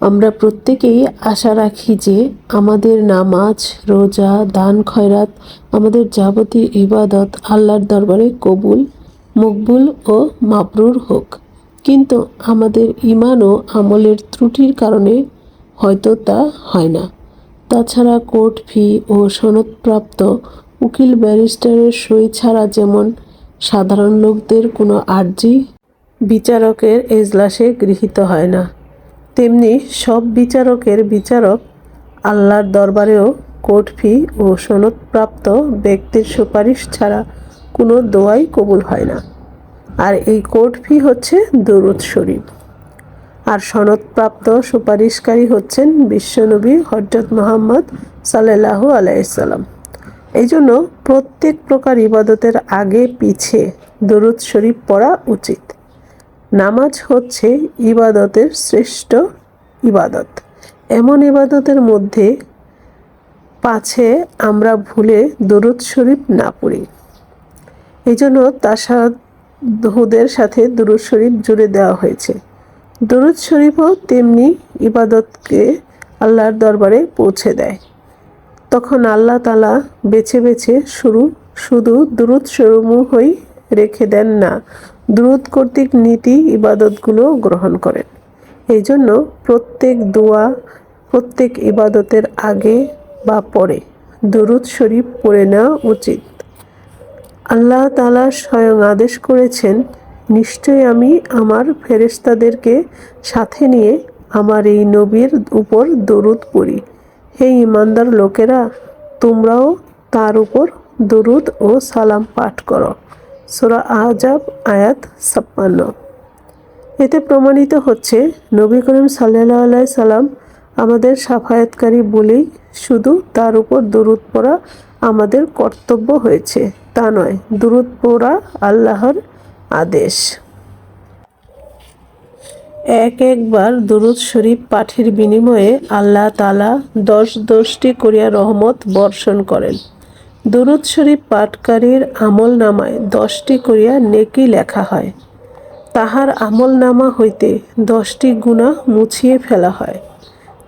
আমরা প্রত্যেকেই আশা রাখি যে আমাদের নামাজ, রোজা, দান খয়রাত, আমাদের যাবতীয় ইবাদত আল্লাহর দরবারে কবুল, মকবুল ও মাবরুর হোক। কিন্তু আমাদের ঈমান ও আমলের ত্রুটির কারণে হয়তো তা হয় না। তাছাড়া কোর্ট ফি ও সনদপ্রাপ্ত উকিল ব্যারিস্টারের সই ছাড়া যেমন সাধারণ লোকদের কোনো আর্জি বিচারকের এজলাসে গৃহীত হয় না, তেমনি সব বিচারকের বিচারক আল্লাহর দরবারেও কোর্ট ফি ও সনদপ্রাপ্ত ব্যক্তির সুপারিশ ছাড়া কোনো দোয়াই কবুল হয় না। আর এই কোর্ট ফি হচ্ছে দুরূদ শরীফ, আর সনদপ্রাপ্ত সুপারিশকারী হচ্ছেন বিশ্বনবী হযরত মুহাম্মদ সাল্লাল্লাহু আলাইহি সাল্লাম। এই জন্য প্রত্যেক প্রকার ইবাদতের আগে পিছে দুরূদ শরীফ পড়া উচিত। নামাজ হচ্ছে ইবাদতের শ্রেষ্ঠ ইবাদত। এমন ইবাদতের মধ্যে পাছে আমরা ভুলে দরুদ শরীফ না পড়ি। এই জন্য তাশাহুদের সাথে দরুদ শরীফ জুড়ে দেওয়া হয়েছে। দরুদ শরীফও তেমনি ইবাদতকে আল্লাহর দরবারে পৌঁছে দেয়। তখন আল্লাহ তাআলা বেছে বেছে শুধু দরুদ সমূহই রেখে দেন না, দরুদ কর্তৃক নীতি ইবাদতগুলো গ্রহণ করেন। এই জন্য প্রত্যেক দোয়া, প্রত্যেক ইবাদতের আগে বা পরে দরুদ শরীফ পড়ে নেওয়া উচিত। আল্লাহ তাআলা স্বয়ং আদেশ করেছেন, নিশ্চয়ই আমি আমার ফেরেশতাদেরকে সাথে নিয়ে আমার এই নবীর উপর দরুদ পড়ি। হে ঈমানদার লোকেরা, তোমরাও তার উপর দরুদ ও সালাম পাঠ করো। সূরা আহজাব আয়াত 56। এতে প্রমাণিত হচ্ছে নবী করিম সাল্লাল্লাহু আলাইহি সাল্লাম আমাদের শাফায়াতকারী বলেই শুধু তার উপর দরুদ পড়া আমাদের কর্তব্য হয়েছে তা নয়, দরুদ পড়া আল্লাহর আদেশ। একবার দরুদ শরীফ পাঠের বিনিময়ে আল্লাহ তাআলা 10টি করিয়া রহমত বর্ষণ করেন। দরুদ শরীফ পাঠকারীর আমল নামায় 10টি করিয়া নেকি লেখা হয়। তাহার আমল নামা হইতে 10টি গুনাহ মুছিয়ে ফেলা হয়।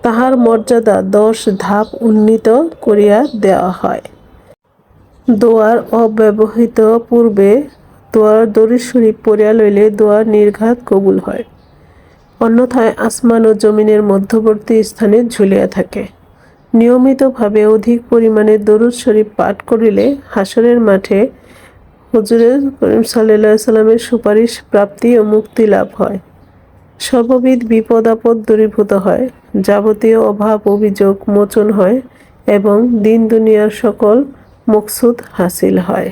তাহার মর্যাদা 10 ধাপ উন্নীত করিয়া দেওয়া হয়। দোয়ার অব্যবহৃত পূর্বে দরুদ শরীফ পড়িয়া লইলে দোয়া নির্ঘাত কবুল হয়, অন্যথায় আসমান ও জমিনের মধ্যবর্তী স্থানে ঝুলিয়া থাকে। নিয়মিতভাবে অধিক পরিমাণে দরুদ শরীফ পাঠ করিলে হাসরের মাঠে হুজুর করিম সাল্লাল্লাহু আলাইহি সাল্লামের সুপারিশ প্রাপ্তি ও মুক্তি লাভ হয়। সর্ববিধ বিপদ আপদ দূরীভূত হয়, যাবতীয় অভাব অভিযোগ মোচন হয় এবং দিন দুনিয়ার সকল মকসুদ হাসিল হয়।